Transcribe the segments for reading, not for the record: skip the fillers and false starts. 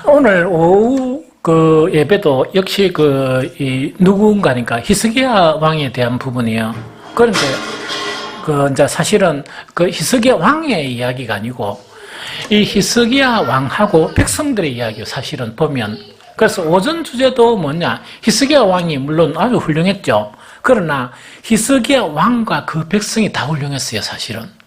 오늘 오후 그 예배도 역시 누군가니까 히스기야 왕에 대한 부분이에요. 그런데 이제 사실은 그 히스기야 왕의 이야기가 아니고 이 히스기야 왕하고 백성들의 이야기요. 사실은 보면. 그래서 오전 주제도 뭐냐? 히스기야 왕이 물론 아주 훌륭했죠. 그러나 히스기야 왕과 그 백성이 다 훌륭했어요. 사실은.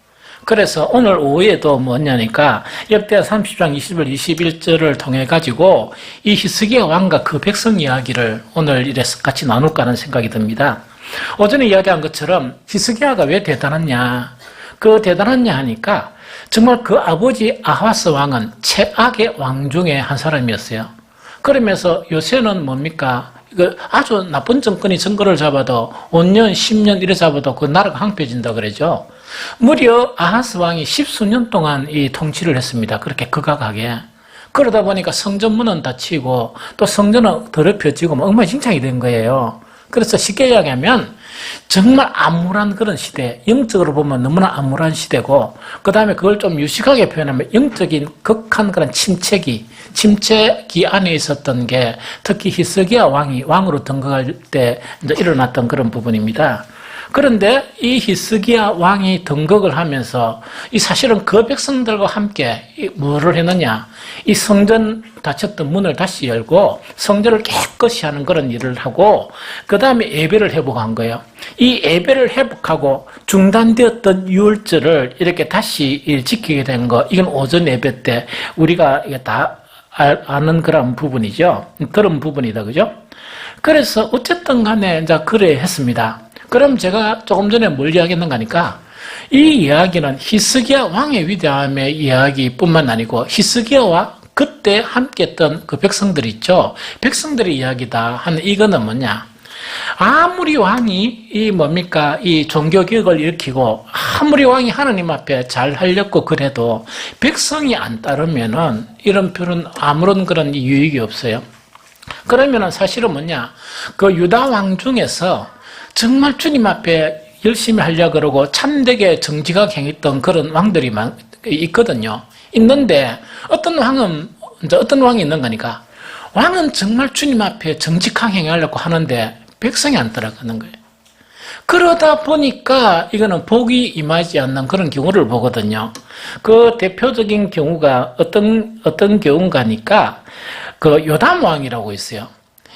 그래서 오늘 오후에도 뭐냐니까 역대하 30장 20절 21절을 통해 가지고 이 히스기야 왕과 그 백성 이야기를 오늘 이래서 같이 나눌까 하는 생각이 듭니다. 오전에 이야기한 것처럼 히스기야가 왜 대단하냐? 그 대단하냐 하니까 정말 그 아버지 아하스 왕은 최악의 왕 중에 한 사람이었어요. 그러면서 요새는 뭡니까? 아주 나쁜 정권이 정권을 잡아도 5년, 10년 이래 잡아도 그 나라가 황폐해진다 그러죠. 무려 아하스 왕이 10수년 동안 이 통치를 했습니다. 그렇게 극악하게. 그러다 보니까 성전문은 닫히고 또 성전은 더럽혀지고 엉망진창이 된 거예요. 그래서 쉽게 이야기하면 정말 암울한 그런 시대, 영적으로 보면 너무나 암울한 시대고, 그 다음에 그걸 좀 유식하게 표현하면 영적인 극한 그런 침체기 안에 있었던 게 특히 히스기야 왕이 왕으로 등극할 때 이제 일어났던 그런 부분입니다. 그런데 이 히스기야 왕이 등극을 하면서 이 사실은 그 백성들과 함께 뭐를 했느냐? 이 성전 닫혔던 문을 다시 열고 성전을 깨끗이 하는 그런 일을 하고 그 다음에 예배를 회복한 거예요. 이 예배를 회복하고 중단되었던 유월절을 이렇게 다시 지키게 된 거, 이건 오전 예배 때 우리가 이게 다 아는 그런 부분이죠. 들은 부분이다, 그죠? 그래서 어쨌든 간에 이제 그래 했습니다. 그럼 제가 조금 전에 뭘 이야기했는가 하니까 이 이야기는 히스기야 왕의 위대함의 이야기뿐만 아니고 히스기야와 그때 함께했던 그 백성들 있죠. 백성들의 이야기다 하는 이거는 뭐냐? 아무리 왕이 이 종교개혁을 일으키고 아무리 왕이 하나님 앞에 잘 하려고 그래도 백성이 안 따르면은 이런 표는 아무런 그런 유익이 없어요. 그러면은 사실은 뭐냐? 그 유다 왕 중에서 정말 주님 앞에 열심히 하려고 그러고 참되게 정직하게 행했던 그런 왕들이 있거든요. 있는데 어떤 왕이 있는 거니까 왕은 정말 주님 앞에 정직하게 행하려고 하는데 백성이 안 따라가는 거예요. 그러다 보니까 이거는 복이 임하지 않는 그런 경우를 보거든요. 그 대표적인 경우가 어떤 경우가니까 그 요담 왕이라고 있어요.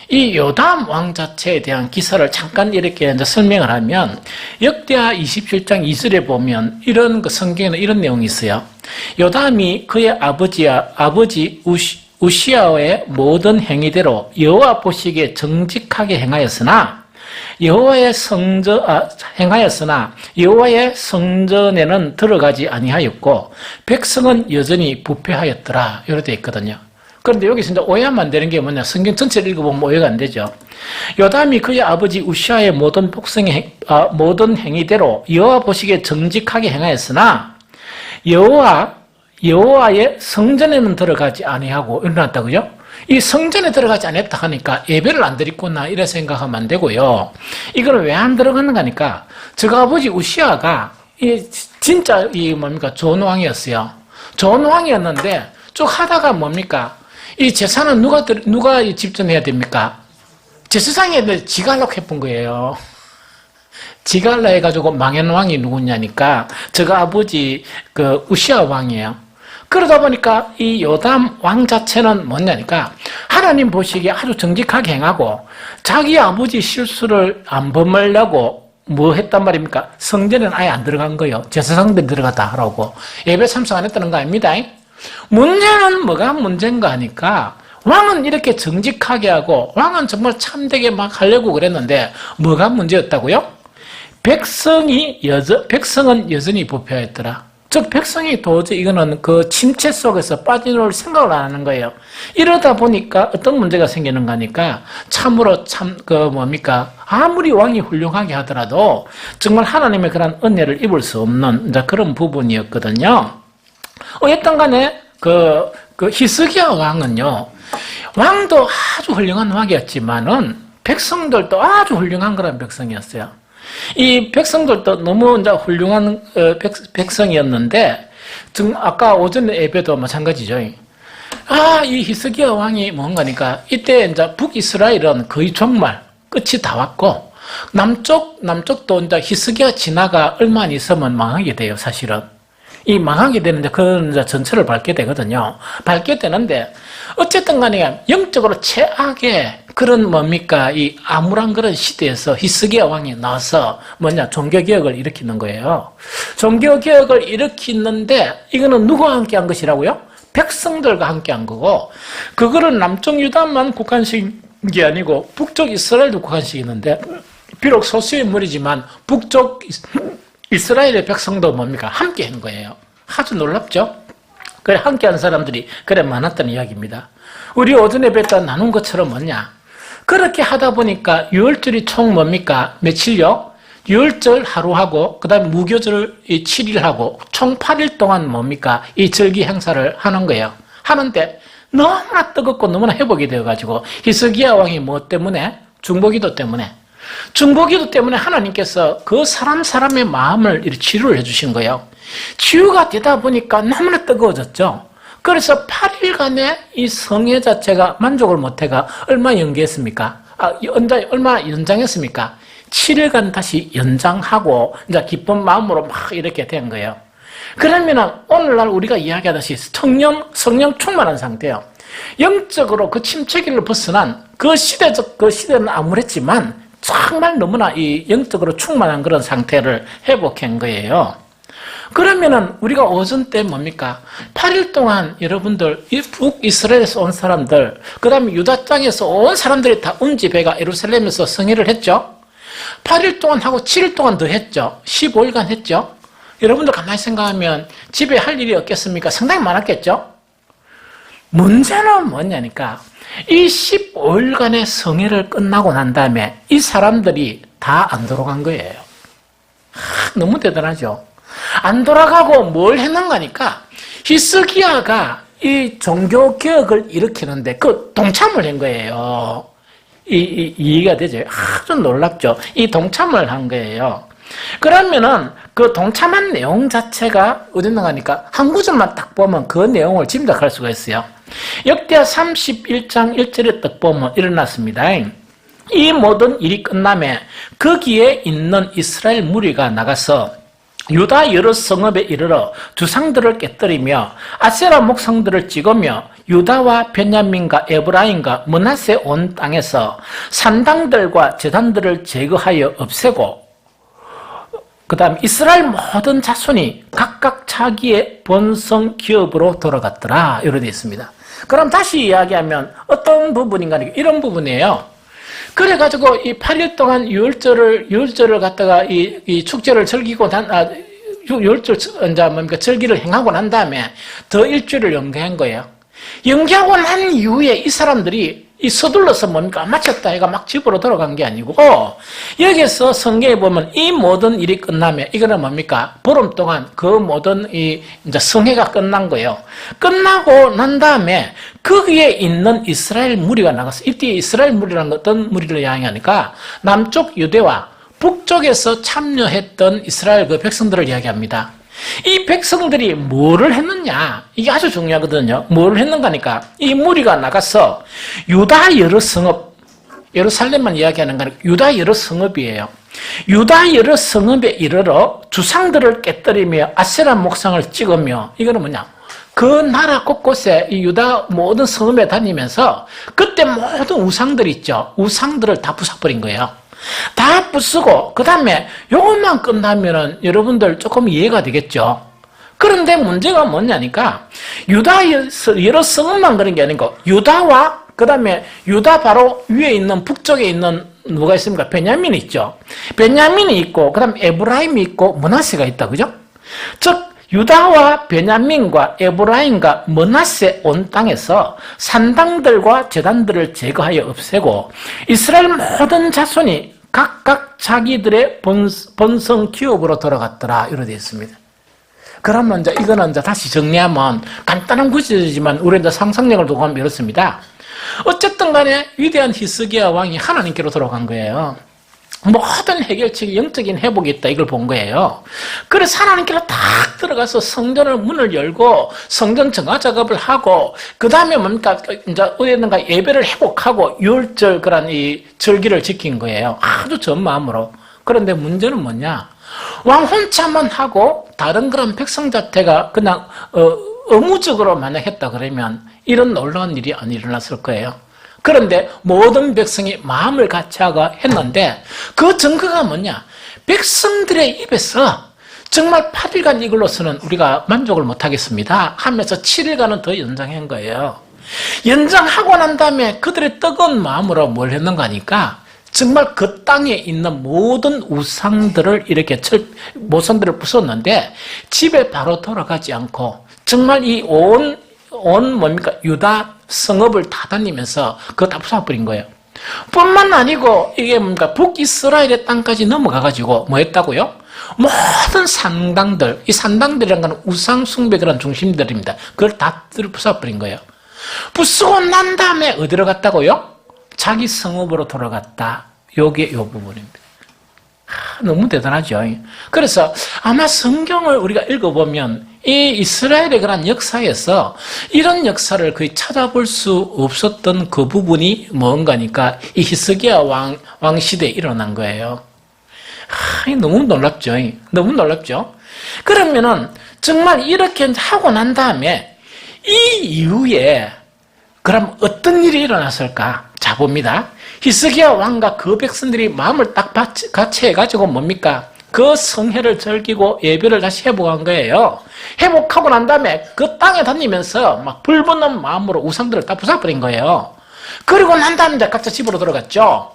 이 요담 왕 자체에 대한 기사를 잠깐 이렇게 이제 설명을 하면 역대하 27장 2절에 보면 이런 그 성경에는 이런 내용이 있어요. 요담이 그의 아버지 우시야의 모든 행위대로 여호와 보시기에 정직하게 여호와의 성전에는 들어가지 아니하였고 백성은 여전히 부패하였더라. 이렇게 되어 있거든요. 그런데 여기서 이제 오해하면 안 되는 게 뭐냐? 성경 전체를 읽어보면 오해가 안 되죠. 요담이 그의 아버지 우시야의 모든 행위대로 여호와 보시기에 정직하게 행하였으나 여호와의 성전에는 들어가지 아니하고 일어났다고요? 이 성전에 들어가지 않았다 하니까 예배를 안 드렸구나 이래 생각하면 안 되고요. 이걸 왜 안 들어가는가 하니까 저가 아버지 우시야가 진짜 좋은 왕이었어요. 좋은 왕이었는데 쭉 하다가 이 제사는 누가 집전해야 됩니까? 제사장이 지가 하려고 해본 거예요. 지가 하려 해가지고 망한 왕이 누구냐니까 저가 아버지 우시야 왕이에요. 그러다 보니까 이 요담 왕 자체는 뭐냐니까 하나님 보시기에 아주 정직하게 행하고 자기 아버지 실수를 안 범하려고 뭐 했단 말입니까? 성전에는 아예 안 들어간 거예요. 제사장들이 들어갔다 하라고. 예배 참석 안 했다는 거 아닙니다. 문제는 뭐가 문제인가 하니까 왕은 이렇게 정직하게 하고 왕은 정말 참되게 막 하려고 그랬는데 뭐가 문제였다고요? 백성은 여전히 부패했더라. 즉 백성이 도저히 이거는 그 침체 속에서 빠져나올 생각을 안 하는 거예요. 이러다 보니까 어떤 문제가 생기는가 하니까 참으로 아무리 왕이 훌륭하게 하더라도 정말 하나님의 그런 은혜를 입을 수 없는 그런 부분이었거든요. 어쨌든 간에 그 히스기야 왕은요, 왕도 아주 훌륭한 왕이었지만은 백성들도 아주 훌륭한 그런 백성이었어요. 이 백성들도 너무 이제 훌륭한 백성이었는데, 아까 오전 예배도 마찬가지죠. 이 히스기야 왕이 뭔가니까 이때 이제 북이스라엘은 거의 종말 끝이 다 왔고 남쪽도 이제 히스기야 진화가 얼마 안 있으면 망하게 돼요, 사실은. 이 망하게 되는데 그런 이제 전철을 밟게 되거든요. 밟게 되는데 어쨌든 간에 영적으로 최악의 그런 뭡니까? 이 암울한 그런 시대에서 히스기야 왕이 나와서 종교개혁을 일으키는 거예요. 종교개혁을 일으키는데 이거는 누구와 함께 한 것이라고요? 백성들과 함께 한 거고, 그거를 남쪽 유다만 국한시킨 게 아니고 북쪽 이스라엘도 국한시키는데, 비록 소수의 인물이지만 북쪽 이스라엘의 백성도 뭡니까? 함께 한 거예요. 아주 놀랍죠? 그래, 함께 한 사람들이 그래 많았다는 이야기입니다. 우리 오전에 뵀던 나눈 것처럼 뭐냐? 그렇게 하다 보니까 유월절이 총 뭡니까? 며칠요? 유월절 하루하고, 그 다음에 무교절 7일하고, 총 8일 동안 뭡니까? 이 절기 행사를 하는 거예요. 하는데, 너무나 뜨겁고 너무나 회복이 되어가지고, 히스기야 왕이 뭐 때문에? 중보기도 때문에. 중보기도 때문에 하나님께서 그 사람의 마음을 이렇게 치유를 해주신 거예요. 치유가 되다 보니까 너무나 뜨거워졌죠. 그래서 8일간의 이 성회 자체가 만족을 못해가 얼마 연기했습니까? 얼마 연장했습니까? 7일간 다시 연장하고 이제 기쁜 마음으로 막 이렇게 된 거예요. 그러면은 오늘날 우리가 이야기하듯이 성령 충만한 상태예요. 영적으로 그 침체기를 벗어난 그 시대는 암울했지만 정말 너무나 이 영적으로 충만한 그런 상태를 회복한 거예요. 그러면은 우리가 오전 때 뭡니까? 8일 동안 여러분들 북이스라엘에서 온 사람들, 그 다음에 유다 땅에서 온 사람들이 다 운집해가 예루살렘에서 성회를 했죠. 8일 동안 하고 7일 동안 더 했죠. 15일간 했죠. 여러분들 가만히 생각하면 집에 할 일이 없겠습니까? 상당히 많았겠죠. 문제는 뭐냐니까 이 15일간의 성회를 끝나고 난 다음에 이 사람들이 다 안 돌아간 거예요. 너무 대단하죠. 안 돌아가고 뭘 했는가니까 히스기야가 이 종교개혁을 일으키는데 그 동참을 한 거예요. 이해가 되죠? 아주 놀랍죠? 이 동참을 한 거예요. 그러면은 그 동참한 내용 자체가 어딨는가니까 한 구절만 딱 보면 그 내용을 짐작할 수가 있어요. 역대하 31장 1절에 딱 보면 일어났습니다. 이 모든 일이 끝나면 거기에 있는 이스라엘 무리가 나가서 유다 여러 성읍에 이르러 주상들을 깨뜨리며 아세라 목상들을 찍으며 유다와 베냐민과 에브라임과 므낫세 온 땅에서 산당들과 제단들을 제거하여 없애고, 그 다음 이스라엘 모든 자손이 각각 자기의 본성 기업으로 돌아갔더라, 이렇게 되어 있습니다. 그럼 다시 이야기하면 어떤 부분인가, 이런 부분이에요. 그래가지고 이 8일 동안 유월절을 갖다가 이 축제를 즐기고 유월절 절기를 행하고 난 다음에 더 일주일을 연기한 거예요. 연기하고 난 이후에 이 사람들이 이 서둘러서 뭡니까? 마쳤다 해가 막 집으로 돌아간 게 아니고, 여기서 성경에 보면 이 모든 일이 끝나면, 이거는 뭡니까? 보름 동안 그 모든 이제 성회가 끝난 거예요. 끝나고 난 다음에 거기에 있는 이스라엘 무리가 나가서, 이때 이스라엘 무리라는 어떤 무리를 이야기하니까 남쪽 유대와 북쪽에서 참여했던 이스라엘 그 백성들을 이야기합니다. 이 백성들이 뭐를 했느냐? 이게 아주 중요하거든요. 뭐를 했는가니까 이 무리가 나가서 유다 여러 성읍, 예루살렘만 이야기하는 거 아니고 유다 여러 성읍이에요. 유다 여러 성읍에 이르러 주상들을 깨뜨리며 아세라 목상을 찍으며, 이거는 뭐냐? 그 나라 곳곳에 이 유다 모든 성읍에 다니면서 그때 모든 우상들 있죠. 우상들을 다 부숴버린 거예요. 다 부수고 그 다음에 요것만 끝나면은 여러분들 조금 이해가 되겠죠. 그런데 문제가 뭐냐니까 유다 여러 성읍만 그런 게 아니고 유다와 그 다음에 유다 바로 위에 있는 북쪽에 있는 누가 있습니까? 베냐민이 있죠. 베냐민이 있고 그 다음에 에브라임이 있고 므낫세가 있다, 그죠? 즉 유다와 베냐민과 에브라임과 므낫세 온 땅에서 산당들과 제단들을 제거하여 없애고 이스라엘 모든 자손이 각각 자기들의 본성 기업으로 돌아갔더라, 이렇게 되어 있습니다. 그러면 이제 이거는 이제 다시 정리하면 간단한 구절이지만 우리 이제 상상력을 두고 하면 이렇습니다. 어쨌든 간에 위대한 히스기야 왕이 하나님께로 돌아간 거예요. 모든 해결책이 영적인 회복이 있다 이걸 본 거예요. 그래서 하나님께로 딱 들어가서 성전을 문을 열고 성전 정화 작업을 하고 그 다음에 뭡니까 이제 어디든가 예배를 회복하고 유월절 그런 이 절기를 지킨 거예요. 아주 전 마음으로. 그런데 문제는 뭐냐? 왕 혼자만 하고 다른 그런 백성 자체가 그냥 의무적으로 만약 했다 그러면 이런 놀라운 일이 안 일어났을 거예요. 그런데 모든 백성이 마음을 같이 하고 했는데 그 증거가 뭐냐? 백성들의 입에서 정말 8일간 이걸로서는 우리가 만족을 못하겠습니다 하면서 7일간은 더 연장한 거예요. 연장하고 난 다음에 그들의 뜨거운 마음으로 뭘 했는가 하니까 정말 그 땅에 있는 모든 우상들을 이렇게 모성들을 부쉈는데 집에 바로 돌아가지 않고 정말 이 뭡니까? 유다 성읍을 다 다니면서 그거 다 부숴버린 거예요. 뿐만 아니고 이게 뭔가 북이스라엘의 땅까지 넘어가가지고 뭐 했다고요? 모든 산당들, 이 산당들이라는 건 우상숭배 그런 중심들입니다. 그걸 다 부숴버린 거예요. 부수고 난 다음에 어디로 갔다고요? 자기 성읍으로 돌아갔다. 요게 요 부분입니다. 너무 대단하죠. 그래서 아마 성경을 우리가 읽어보면 이 이스라엘의 그런 역사에서 이런 역사를 거의 찾아볼 수 없었던 그 부분이 뭔가니까 이 히스기야 왕 시대에 일어난 거예요. 너무 놀랍죠. 너무 놀랍죠. 그러면은 정말 이렇게 하고 난 다음에 이 이후에 그럼 어떤 일이 일어났을까? 자 봅니다. 히스기야 왕과 그 백성들이 마음을 딱 같이 해가지고 뭡니까? 그 성회를 즐기고 예배를 다시 회복한 거예요. 회복하고 난 다음에 그 땅에 다니면서 막 불붙는 마음으로 우상들을 다 부숴버린 거예요. 그리고 난 다음에 각자 집으로 돌아갔죠.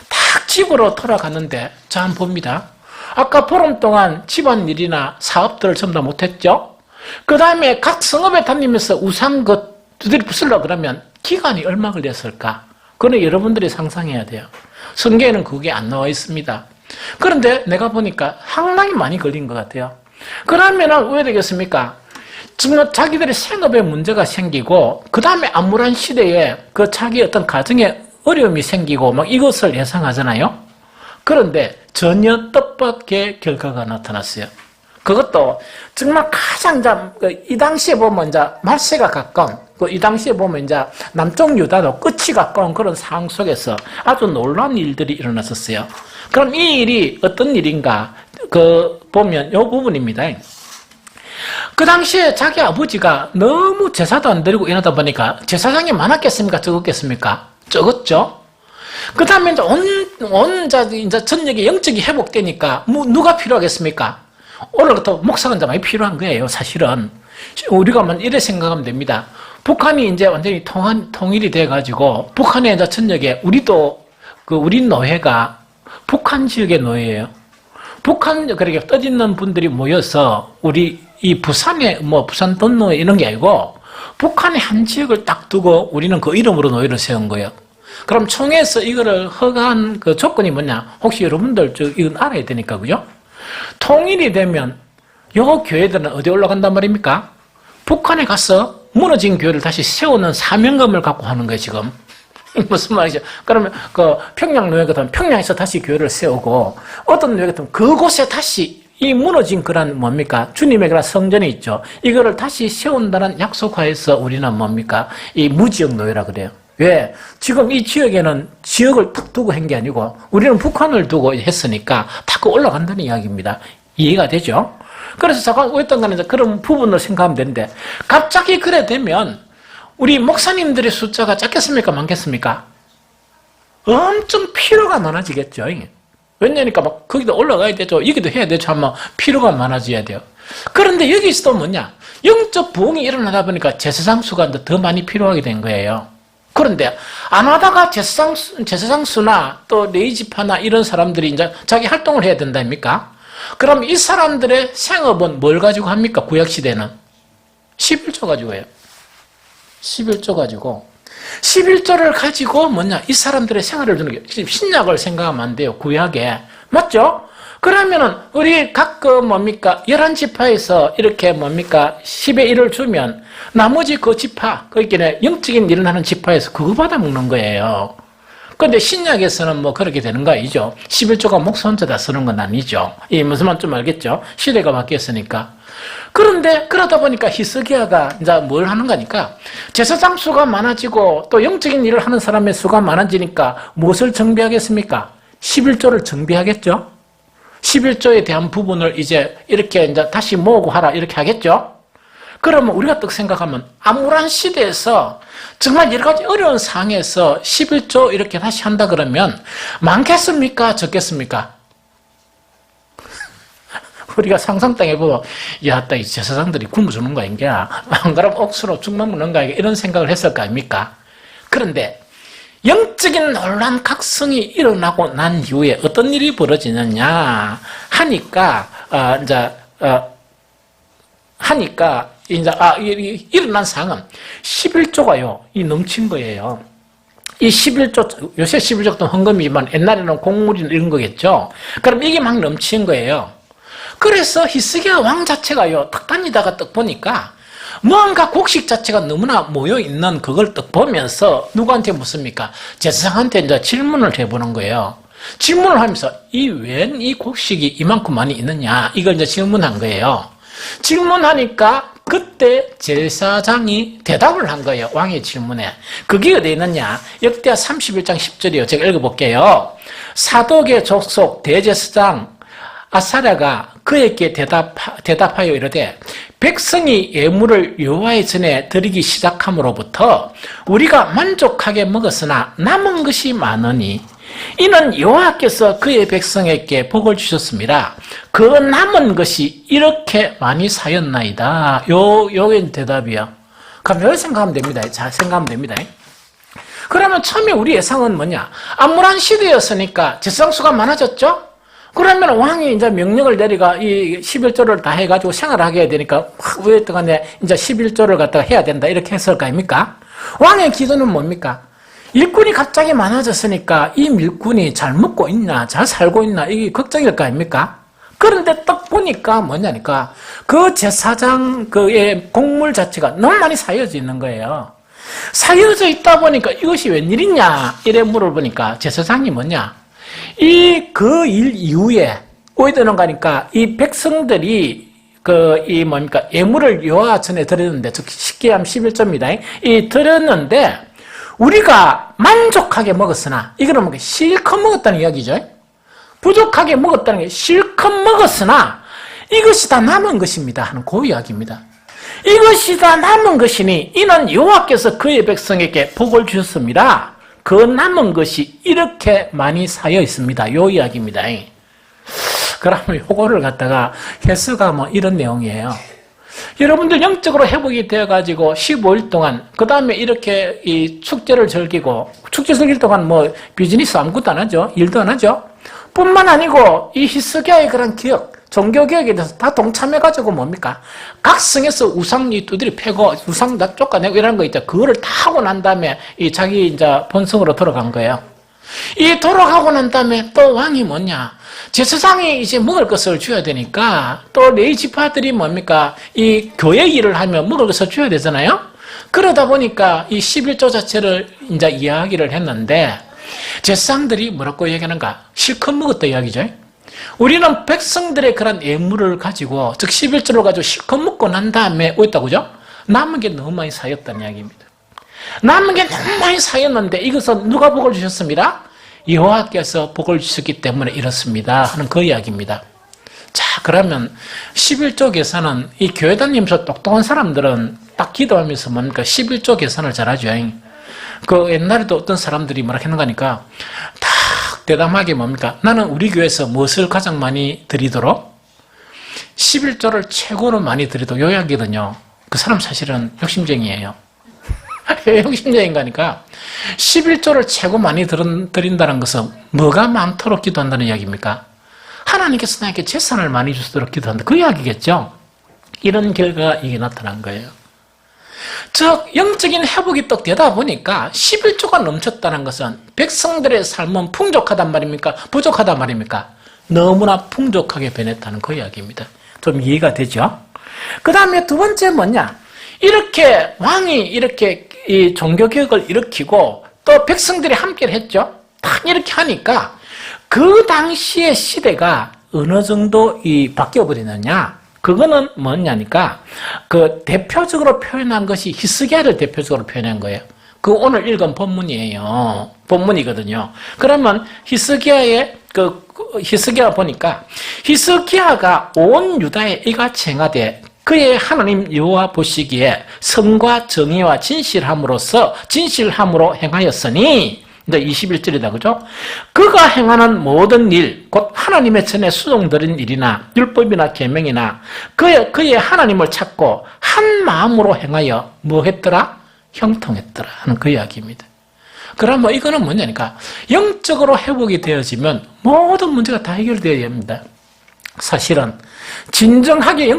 딱 집으로 돌아갔는데 자 한번 봅니다. 아까 보름 동안 집안일이나 사업들을 전부 다 못했죠. 그 다음에 각 성읍에 다니면서 우상 것들이 부수려고 그러면 기간이 얼마 걸렸을까? 그건 여러분들이 상상해야 돼요. 성경에는 그게 안 나와 있습니다. 그런데 내가 보니까 상당히 많이 걸린 것 같아요. 그러면은 왜 되겠습니까? 정말 자기들의 생업에 문제가 생기고, 그 다음에 암울한 시대에 그 자기 어떤 가정에 어려움이 생기고, 막 이것을 예상하잖아요? 그런데 전혀 뜻밖의 결과가 나타났어요. 그것도 정말 가장 이 당시에 보면 이제 말세가 가까운, 이 당시에 보면 이제 남쪽 유다도 끝이 가까운 그런 상황 속에서 아주 놀라운 일들이 일어났었어요. 그럼 이 일이 어떤 일인가? 보면 이 부분입니다. 그 당시에 자기 아버지가 너무 제사도 안 드리고 이러다 보니까 제사장이 많았겠습니까? 적었겠습니까? 적었죠? 그 다음에 이제 전역이 영적이 회복되니까 누가 필요하겠습니까? 오늘부터 목사가 이제 많이 필요한 거예요, 사실은. 우리가 이래 생각하면 됩니다. 북한이 이제 완전히 통일이 돼가지고, 북한의 이제 전역에 우리도, 우리 노예가 북한 지역의 노예예요. 그렇게 떠있는 분들이 모여서, 우리 이 부산에, 부산 돈노예 이런 게 아니고, 북한의 한 지역을 딱 두고 우리는 그 이름으로 노예를 세운 거예요. 그럼 총회에서 이거를 허가한 그 조건이 뭐냐? 혹시 여러분들 이건 알아야 되니까, 그죠? 통일이 되면 요 교회들은 어디 올라간단 말입니까? 북한에 가서 무너진 교회를 다시 세우는 사명감을 갖고 하는 거예요, 지금. 무슨 말이죠? 그러면 평양 노예 같으면 평양에서 다시 교회를 세우고, 어떤 노예 같으면 그곳에 다시 이 무너진 그런 뭡니까? 주님의 그런 성전이 있죠. 이거를 다시 세운다는 약속하에서 우리는 뭡니까? 이 무지역 노예라 그래요. 왜? 지금 이 지역에는 지역을 딱 두고 한 게 아니고 우리는 북한을 두고 했으니까 다 올라간다는 이야기입니다. 이해가 되죠? 그래서 잠깐 어떤 간에 그런 부분을 생각하면 되는데, 갑자기 그래 되면 우리 목사님들의 숫자가 작겠습니까? 많겠습니까? 엄청 필요가 많아지겠죠. 왜냐니까 거기도 올라가야 되죠. 여기도 해야 되죠. 하면 필요가 많아져야 돼요. 그런데 여기서도 뭐냐? 영적 부흥이 일어나다 보니까 제사장 수가 더 많이 필요하게 된 거예요. 그런데 안 하다가 제사장 수나 또 레이지파나 이런 사람들이 이제 자기 활동을 해야 된다입니까? 그럼 이 사람들의 생업은 뭘 가지고 합니까? 구약시대는 11조 가지고 해요. 11조 가지고 11조를 가지고 뭐냐? 이 사람들의 생활을 주는 게, 신약을 생각하면 안 돼요. 구약에. 맞죠? 그러면은 우리 각 11지파에서 이렇게 10의 1을 주면 나머지 그 지파, 거기에 영적인 일을 하는 지파에서 그거 받아먹는 거예요. 그런데 신약에서는 뭐 그렇게 되는 거 아니죠. 11조가 목사 혼자 다 쓰는 건 아니죠. 이 무슨 말 좀 알겠죠? 시대가 바뀌었으니까. 그런데 그러다 보니까 히스기야가 이제 뭘 하는 거니까 제사장 수가 많아지고 또 영적인 일을 하는 사람의 수가 많아지니까 무엇을 정비하겠습니까? 11조를 정비하겠죠. 11조에 대한 부분을 이제 이렇게 다시 모으고 하라 이렇게 하겠죠. 그러면 우리가 딱 생각하면 암울한 시대에서 정말 여러 가지 어려운 상황에서 11조 이렇게 다시 한다 그러면 많겠습니까? 적겠습니까? 우리가 상상 땅 해보고 야, 이 제사장들이 굶어주는 거 아닌가? 안 그러면 억수로 죽만 먹는 거 아닌가? 이런 생각을 했을 거 아닙니까? 그런데 영적인 논란 각성이 일어나고 난 이후에 어떤 일이 벌어지느냐 하니까 일어난 상황은 11조가요, 이 넘친 거예요. 이 11조, 요새 11조도 헌금이지만 옛날에는 공물이나 이런 거겠죠? 그럼 이게 막 넘친 거예요. 그래서 히스기야 왕 자체가요, 딱 다니다가 딱 보니까 뭔가 곡식 자체가 너무나 모여있는 그걸 딱 보면서 누구한테 묻습니까? 제사장한테 이제 질문을 해보는 거예요. 질문을 하면서 웬 이 곡식이 이만큼 많이 있느냐? 이걸 이제 질문한 거예요. 질문하니까 그때 제사장이 대답을 한 거예요. 왕의 질문에. 그게 어디에 있느냐? 역대하 31장 10절이요. 제가 읽어볼게요. 사독의 족속 대제사장 아사랴가 그에게 대답하여 이르되 백성이 예물을 여호와의 전에 드리기 시작함으로부터 우리가 만족하게 먹었으나 남은 것이 많으니 이는 여호와께서 그의 백성에게 복을 주셨습니다. 그 남은 것이 이렇게 많이 쌓였나이다. 요게 대답이야. 그럼 여기 생각하면 됩니다. 잘 생각하면 됩니다. 그러면 처음에 우리 예상은 뭐냐? 암울한 시대였으니까 제사장 수가 많아졌죠? 그러면 왕이 이제 명령을 내리가 이 11조를 다 해가지고 생활하게 해야 되니까 왜 동안에 이제 11조를 갖다가 해야 된다 이렇게 했을 거 아닙니까? 왕의 기도는 뭡니까? 일꾼이 갑자기 많아졌으니까 이 밀꾼이 잘 먹고 있나, 잘 살고 있나 이게 걱정일 거 아닙니까? 그런데 딱 보니까 뭐냐니까 그 제사장 그의 곡물 자체가 너무 많이 쌓여져 있는 거예요. 쌓여져 있다 보니까 이것이 웬일이냐 이래 물어보니까 제사장이 뭐냐? 그 일 이후에 오해되는 거니까 이 백성들이 예물을 여호와 전에 드렸는데, 즉 쉽게 하면 11조입니다. 드렸는데 우리가 만족하게 먹었으나, 이거는 뭐 실컷 먹었다는 이야기죠. 부족하게 먹었다는 게 실컷 먹었으나 이것이 다 남은 것입니다 하는 그 이야기입니다. 이것이 다 남은 것이니 이는 여호와께서 그의 백성에게 복을 주셨습니다. 그 남은 것이 이렇게 많이 쌓여 있습니다. 요 이야기입니다. 그러면 요거를 갖다가 해석하면 이런 내용이에요. 여러분들 영적으로 회복이 되어가지고 15일 동안, 그 다음에 이렇게 이 축제를 즐기고, 축제 즐길 동안 뭐 비즈니스 아무것도 안 하죠. 일도 안 하죠. 뿐만 아니고 이 히스기야의 그런 기억, 종교개혁에 대해서 다 동참해가지고 뭡니까? 각성해서 우상 이 두드리 패고 우상 다 쫓아내고 이런 거 있죠. 그거를 다 하고 난 다음에 이 자기 이제 본성으로 돌아간 거예요. 이 돌아가고 난 다음에 또 왕이 뭐냐? 제사장이 이제 먹을 것을 줘야 되니까 또 레위 지파들이 뭡니까? 이 교회 일을 하면 먹을 것을 줘야 되잖아요? 그러다 보니까 이 11조 자체를 이제 이야기를 했는데 제사장들이 뭐라고 얘기하는가? 실컷 먹었다 이야기죠. 우리는 백성들의 그런 예물을 가지고, 즉 11조를 가지고 실컷 먹고 난 다음에 어딨다고 그죠? 남은 게 너무 많이 쌓였다는 이야기입니다. 남은 게 너무 많이 쌓였는데 이것은 누가 복을 주셨습니다? 여호와께서 복을 주셨기 때문에 이렇습니다 하는 그 이야기입니다. 자, 그러면 11조 계산은 이 교회 다니면서 똑똑한 사람들은 딱 기도하면서 뭡니까? 11조 계산을 잘하죠. 그 옛날에도 어떤 사람들이 뭐라 했는 거니까 딱 대담하게 뭡니까? 나는 우리 교회에서 무엇을 가장 많이 드리도록 11조를 최고로 많이 드리도록 요약이거든요. 그 사람 사실은 욕심쟁이에요. 욕심쟁이인 거니까 11조를 최고 많이 드린다는 것은 뭐가 많도록 기도한다는 이야기입니까? 하나님께서 나에게 재산을 많이 주도록 기도한다. 그 이야기겠죠? 이런 결과가 이게 나타난 거예요. 즉 영적인 회복이 또 되다 보니까 11조가 넘쳤다는 것은 백성들의 삶은 풍족하단 말입니까? 부족하단 말입니까? 너무나 풍족하게 변했다는 그 이야기입니다. 좀 이해가 되죠? 그 다음에 두 번째 뭐냐? 이렇게 왕이 이렇게 이 종교개혁을 일으키고 또 백성들이 함께 했죠? 탁 이렇게 하니까 그 당시의 시대가 어느 정도 바뀌어 버리느냐? 그거는 뭐냐니까 그 대표적으로 표현한 것이 히스기야를 대표적으로 표현한 거예요. 그 오늘 읽은 본문이에요. 본문이거든요. 그러면 히스기야 보니까 히스기야가 온 유다에 이같이 행하되 그의 하나님 여호와 보시기에 선과 정의와 진실함으로 행하였으니 이제 21절이다 그죠? 그가 행하는 모든 일, 곧 하나님의 전에 수종드린 일이나 율법이나 계명이나 그의 하나님을 찾고 한 마음으로 행하여 뭐 했더라? 형통했더라 하는 그 이야기입니다. 그러면 이거는 뭐냐니까 영적으로 회복이 되어지면 모든 문제가 다 해결되어야 합니다. 사실은 진정하게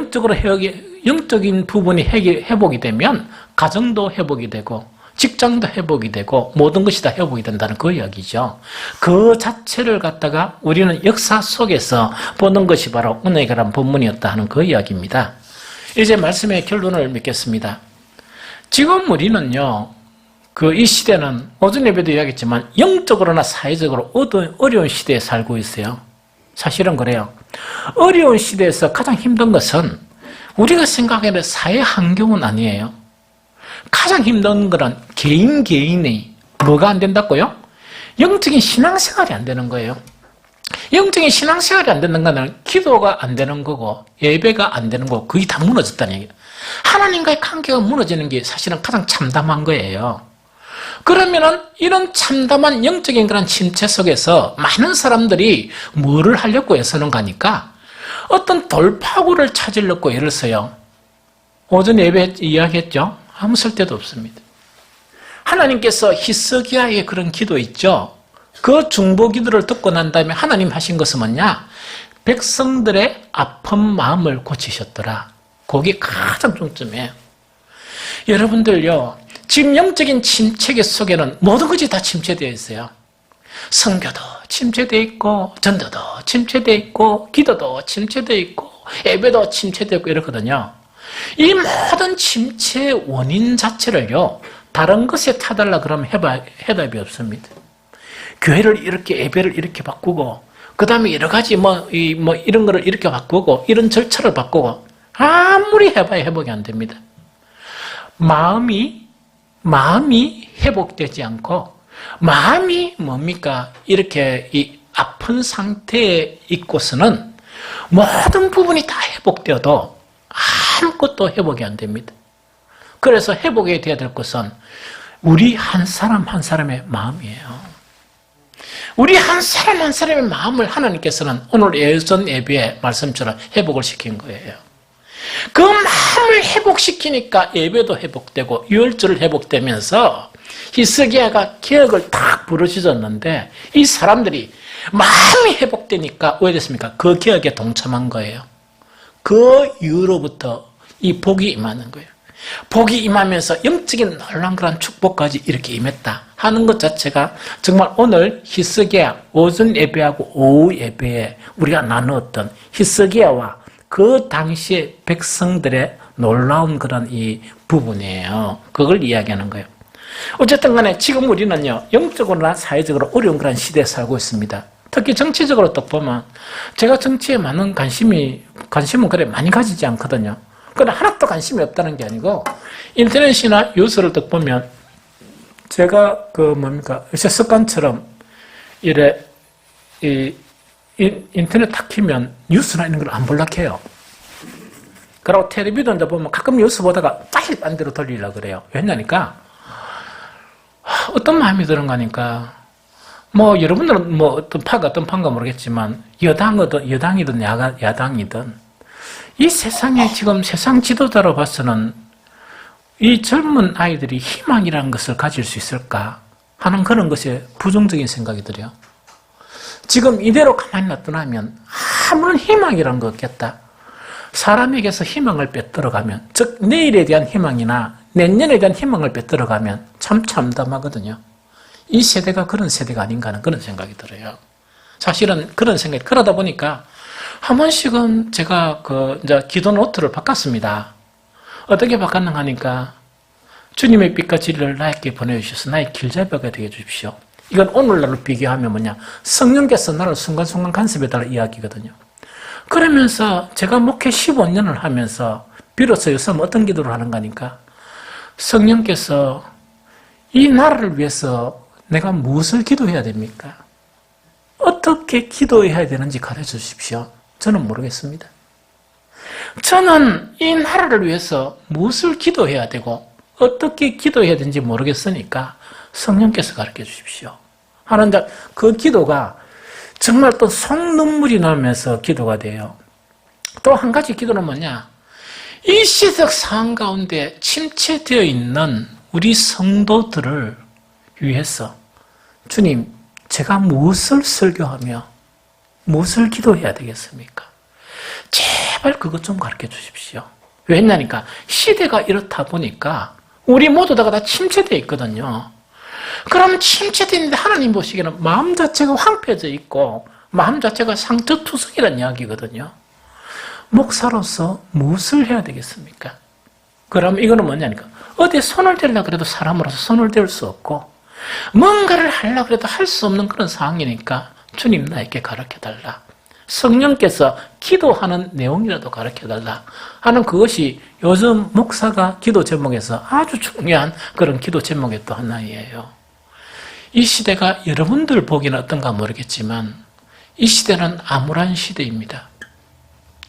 영적인 부분이 회복이 되면 가정도 회복이 되고 직장도 회복이 되고 모든 것이 다 회복이 된다는 그 이야기죠. 그 자체를 갖다가 우리는 역사 속에서 보는 것이 바로 오늘의 그런 본문이었다 하는 그 이야기입니다. 이제 말씀의 결론을 맺겠습니다. 지금 우리는요, 이 시대는 오전 예배도 이야기했지만 영적으로나 사회적으로 어려운 시대에 살고 있어요. 사실은 그래요. 어려운 시대에서 가장 힘든 것은 우리가 생각하는 사회 환경은 아니에요. 가장 힘든 것은 개인이 뭐가 안 된다고요? 영적인 신앙생활이 안 되는 거예요. 영적인 신앙생활이 안 되는 것은 기도가 안 되는 거고 예배가 안 되는 거고 그게 다 무너졌다는 얘기예요. 하나님과의 관계가 무너지는 게 사실은 가장 참담한 거예요. 그러면은 이런 참담한 영적인 그런 침체 속에서 많은 사람들이 뭐를 하려고 애쓰는가 하니까 어떤 돌파구를 찾으려고 애를 써요. 오전 예배 이야기했죠? 아무 쓸데도 없습니다. 하나님께서 히스기야의 그런 기도 있죠? 그 중보 기도를 듣고 난 다음에 하나님 하신 것은 뭐냐? 백성들의 아픈 마음을 고치셨더라. 그게 가장 중점이에요. 여러분들요, 지금 영적인 침체 속에는 모든 것이 다 침체되어 있어요. 선교도 침체되어 있고, 전도도 침체되어 있고, 기도도 침체되어 있고, 예배도 침체되어 있고 이렇거든요. 이 모든 침체의 원인 자체를요, 다른 것에 타달라 그러면 해답이 없습니다. 교회를 이렇게, 예배를 이렇게 바꾸고, 그 다음에 여러 가지 이런 거를 이렇게 바꾸고, 이런 절차를 바꾸고, 아무리 해봐야 회복이 안 됩니다. 마음이 회복되지 않고, 마음이 뭡니까? 이렇게 이 아픈 상태에 있고서는 모든 부분이 다 회복되어도 아무것도 회복이 안 됩니다. 그래서 회복이 되어야 될 것은 우리 한 사람 한 사람의 마음이에요. 우리 한 사람 한 사람의 마음을 하나님께서는 오늘 예전 예배의 말씀처럼 회복을 시킨 거예요. 그 마음을 회복시키니까 예배도 회복되고 유월절을 회복되면서 히스기야가 기억을 딱 부르짖었는데 이 사람들이 마음이 회복되니까 왜 됐습니까? 그 기억에 동참한 거예요. 그 이후로부터 이 복이 임하는 거예요. 복이 임하면서 영적인 놀라운 그런 축복까지 이렇게 임했다 하는 것 자체가 정말 오늘 히스기야 오전 예배하고 오후 예배에 우리가 나누었던 히스기야와 그 당시의 백성들의 놀라운 그런 이 부분이에요. 그걸 이야기하는 거예요. 어쨌든 간에 지금 우리는요, 영적으로나 사회적으로 어려운 그런 시대에 살고 있습니다. 특히 정치적으로 딱 보면 제가 정치에 많은 관심은 그래 많이 가지지 않거든요. 그러나 하나도 관심이 없다는 게 아니고 인터넷이나 뉴스를 딱 보면 제가 요새 습관처럼 이래 인터넷 탁 키면 뉴스나 이런 걸 안 볼락해요. 그리고 텔레비전도 보면 가끔 뉴스 보다가 빨리 딴 데로 돌리려고 그래요. 왜냐니까 어떤 마음이 드는가 하니까 여러분들은 어떤 파가 모르겠지만 여당이든 야당이든 이 세상에 지금 세상 지도자로 봐서는 이 젊은 아이들이 희망이라는 것을 가질 수 있을까 하는 그런 것에 부정적인 생각이 들어요. 지금 이대로 가만히 놔두면 아무런 희망이란 거 없겠다. 사람에게서 희망을 빼들어가면, 즉 내일에 대한 희망이나 내년에 대한 희망을 빼들어가면 참 참담하거든요. 이 세대가 그런 세대가 아닌가 하는 그런 생각이 들어요. 사실은 그런 생각이, 그러다 보니까 한 번씩은 제가 이제 기도 노트를 바꿨습니다. 어떻게 바꿨는가 하니까 주님의 빛과 진리를 나에게 보내주셔서 나의 길잡이가 되게 해주십시오. 이건 오늘날로 비교하면 뭐냐, 성령께서 나를 순간순간 간섭해달라 이야기거든요. 그러면서 제가 목회 15년을 하면서 비로소 요즘 어떤 기도를 하는가 하니까 성령께서 이 나라를 위해서 내가 무엇을 기도해야 됩니까? 어떻게 기도해야 되는지 가르쳐 주십시오. 저는 모르겠습니다. 저는 이 나라를 위해서 무엇을 기도해야 되고 어떻게 기도해야 되는지 모르겠으니까 성령께서 가르쳐 주십시오. 하는 그 기도가 정말 또 속눈물이 나면서 기도가 돼요. 또 한 가지 기도는 뭐냐? 이 시대적 상황 가운데 침체되어 있는 우리 성도들을 위해서 주님, 제가 무엇을 설교하며 무엇을 기도해야 되겠습니까? 제발 그것 좀 가르쳐 주십시오. 왜냐니까 시대가 이렇다 보니까 우리 모두 다 침체되어 있거든요. 그럼 침체되어 있는데 하나님 보시기에는 마음 자체가 황폐해져 있고 마음 자체가 상처투성이라는 이야기거든요. 목사로서 무엇을 해야 되겠습니까? 그럼 이거는 뭐냐니까 어디에 손을 대려고 그래도 사람으로서 손을 댈 수 없고 뭔가를 하려고 해도 할 수 없는 그런 상황이니까 주님 나에게 가르쳐달라. 성령께서 기도하는 내용이라도 가르쳐달라 하는 그것이 요즘 목사가 기도 제목에서 아주 중요한 그런 기도 제목의 또 하나이에요. 이 시대가 여러분들 보기는 어떤가 모르겠지만 이 시대는 암울한 시대입니다.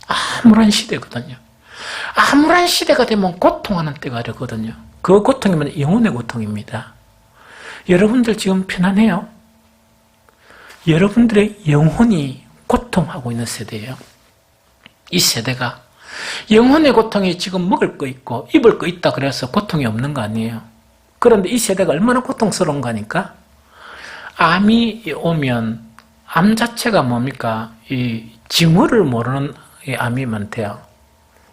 암울한 시대거든요. 암울한 시대가 되면 고통하는 때가 되거든요. 그 고통이면 영혼의 고통입니다. 여러분들 지금 편안해요? 여러분들의 영혼이 고통하고 있는 세대예요. 이 세대가 영혼의 고통이 지금 먹을 거 있고 입을 거 있다 그래서 고통이 없는 거 아니에요. 그런데 이 세대가 얼마나 고통스러운가 하니까 암이 오면 암 자체가 뭡니까? 이 징후를 모르는 이 암이 많대요.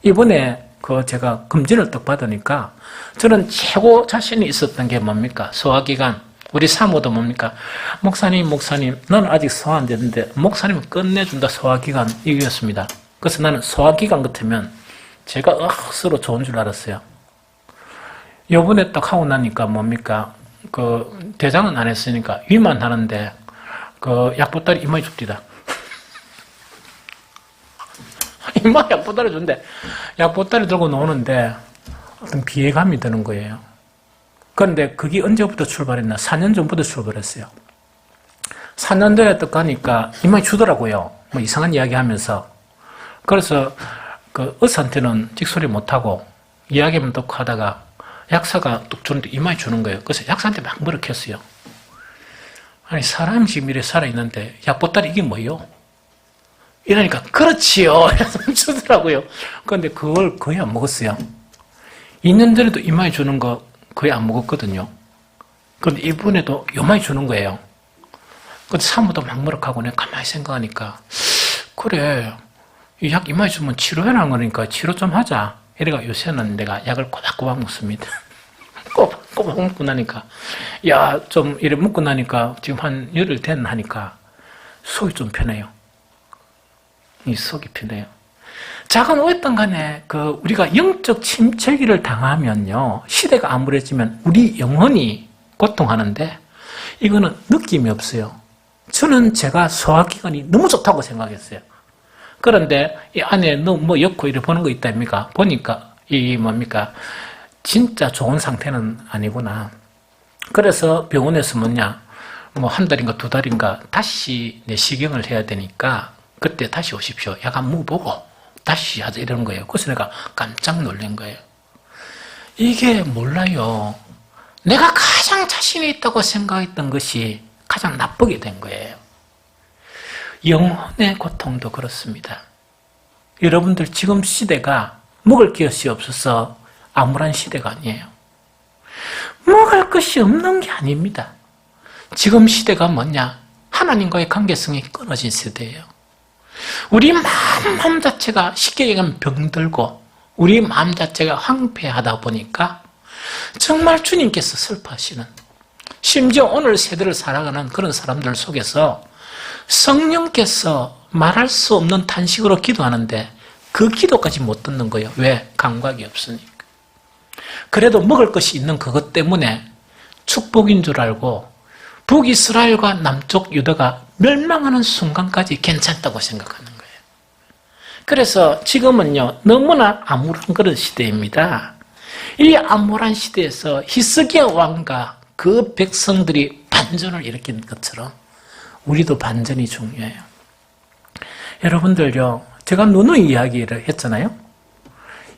이번에 제가 검진을 딱 받으니까 저는 최고 자신이 있었던 게 뭡니까? 소화기관. 우리 사모도 뭡니까? 목사님, 나는 아직 소화 안 되는데 목사님은 끝내준다 소화기관 이겼습니다. 그래서 나는 소화기관 같으면 제가 억수로 좋은 줄 알았어요. 요번에 딱 하고 나니까 뭡니까? 대장은 안 했으니까 위만 하는데 약보따리 이마에 줍디다. 이마 약보따리 준대. 약보따리 들고 노는데 어떤 비애감이 드는 거예요. 그런데 그게 언제부터 출발했나? 4년 전부터 출발했어요. 4년 전에 딱 가니까 이마에 주더라고요. 뭐 이상한 이야기 하면서. 그래서 의사한테는 찍소리 못하고 이야기만 또 하다가 약사가 뚝 주는데 이마에 주는 거예요. 그래서 약사한테 막 머쓱했어요. 아니, 사람이 지금 이래 살아있는데 약보따리 이게 뭐예요? 이러니까 그렇지요. 이래서 주더라고요. 그런데 그걸 거의 안 먹었어요. 2년 전에도 이마에 주는 거 거의 안 먹었거든요. 그런데 이번에도 요마에 주는 거예요. 근데 사모도 막 머쓱하고 내가 가만히 생각하니까 그래, 이 약 이마에 주면 치료해라는 거니까 치료 좀 하자. 이래가 요새는 내가 약을 꼬박꼬박 먹습니다. 꼬박꼬박 먹고 나니까 좀 이래 먹고 나니까 지금 한 열흘 됐나 하니까 속이 좀 편해요. 이 속이 편해요. 작은 어떤 간에 우리가 영적 침체기를 당하면요, 시대가 암울해지면 우리 영혼이 고통하는데 이거는 느낌이 없어요. 저는 제가 소화기관이 너무 좋다고 생각했어요. 그런데 이 안에 뭐 엮고 이래 보는 거 있답니까? 보니까 뭡니까? 진짜 좋은 상태는 아니구나. 그래서 병원에서 뭐 한 달인가 두 달인가 다시 내시경을 해야 되니까 그때 다시 오십시오. 약 안 먹어보고 다시 하자 이러는 거예요. 그래서 내가 깜짝 놀란 거예요. 이게 몰라요. 내가 가장 자신이 있다고 생각했던 것이 가장 나쁘게 된 거예요. 영혼의 고통도 그렇습니다. 여러분들 지금 시대가 먹을 것이 없어서 암울한 시대가 아니에요. 먹을 것이 없는 게 아닙니다. 지금 시대가 뭐냐? 하나님과의 관계성이 끊어진 세대예요. 우리 마음 자체가 쉽게 얘기하면 병들고 우리 마음 자체가 황폐하다 보니까 정말 주님께서 슬퍼하시는, 심지어 오늘 세대를 살아가는 그런 사람들 속에서 성령께서 말할 수 없는 탄식으로 기도하는데 그 기도까지 못 듣는 거예요. 왜? 감각이 없으니까. 그래도 먹을 것이 있는 그것 때문에 축복인 줄 알고 북이스라엘과 남쪽 유다가 멸망하는 순간까지 괜찮다고 생각하는 거예요. 그래서 지금은요, 너무나 암울한 그런 시대입니다. 이 암울한 시대에서 히스기야 왕과 그 백성들이 반전을 일으킨 것처럼 우리도 반전이 중요해요. 여러분들요, 제가 누누이 이야기를 했잖아요.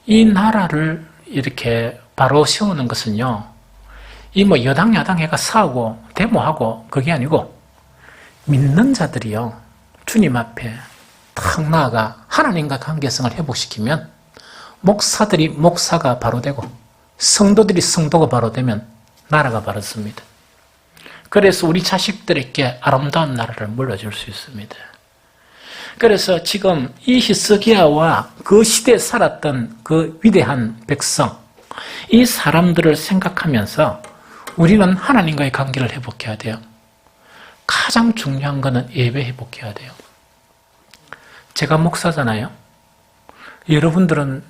이 나라를 이렇게 바로 세우는 것은요, 이 뭐 여당 야당 해가 싸우고 데모하고 그게 아니고 믿는 자들이요, 주님 앞에 탁 나아가 하나님과 관계성을 회복시키면 목사들이 목사가 바로 되고 성도들이 성도가 바로 되면 나라가 바로 섭니다. 그래서 우리 자식들에게 아름다운 나라를 물려줄 수 있습니다. 그래서 지금 이 히스기야와 그 시대에 살았던 그 위대한 백성, 이 사람들을 생각하면서 우리는 하나님과의 관계를 회복해야 돼요. 가장 중요한 것은 예배 회복해야 돼요. 제가 목사잖아요. 여러분들은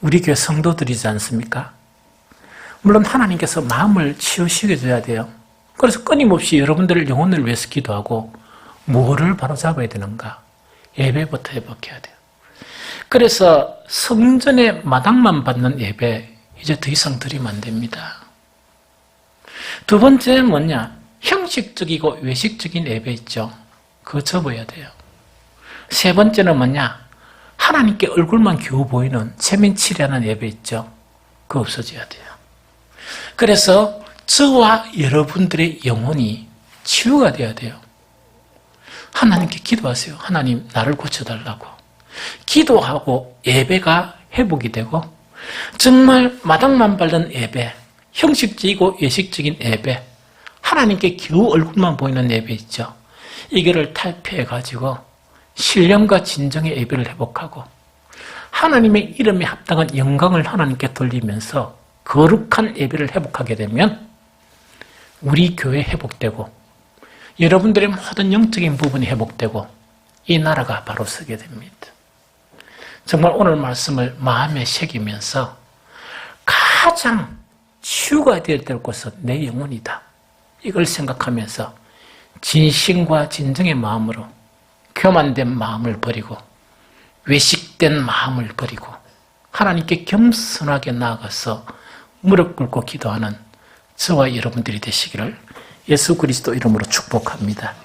우리 교회 성도들이지 않습니까? 물론 하나님께서 마음을 치유시켜 줘야 돼요. 그래서 끊임없이 여러분들의 영혼을 위해서 기도하고 뭐를 바로잡아야 되는가? 예배부터 회복해야 돼요. 그래서 성전의 마당만 받는 예배 이제 더 이상 드리면 안 됩니다. 두 번째는 뭐냐? 형식적이고 외식적인 예배 있죠. 그거 접어야 돼요. 세 번째는 뭐냐? 하나님께 얼굴만 겨우 보이는 체면치레하는 예배 있죠. 그거 없어져야 돼요. 그래서 저와 여러분들의 영혼이 치유가 돼야 돼요. 하나님께 기도하세요. 하나님, 나를 고쳐달라고. 기도하고 예배가 회복이 되고 정말 마당만 밟는 예배, 형식적이고 예식적인 예배, 하나님께 겨우 얼굴만 보이는 예배 있죠. 이거를 탈피해가지고 신령과 진정의 예배를 회복하고 하나님의 이름에 합당한 영광을 하나님께 돌리면서 거룩한 예배를 회복하게 되면 우리 교회 회복되고 여러분들의 모든 영적인 부분이 회복되고 이 나라가 바로 서게 됩니다. 정말 오늘 말씀을 마음에 새기면서 가장 치유가 되어야 될 것은 내 영혼이다. 이걸 생각하면서 진심과 진정의 마음으로 교만된 마음을 버리고 외식된 마음을 버리고 하나님께 겸손하게 나아가서 무릎 꿇고 기도하는 저와 여러분들이 되시기를 예수 그리스도 이름으로 축복합니다.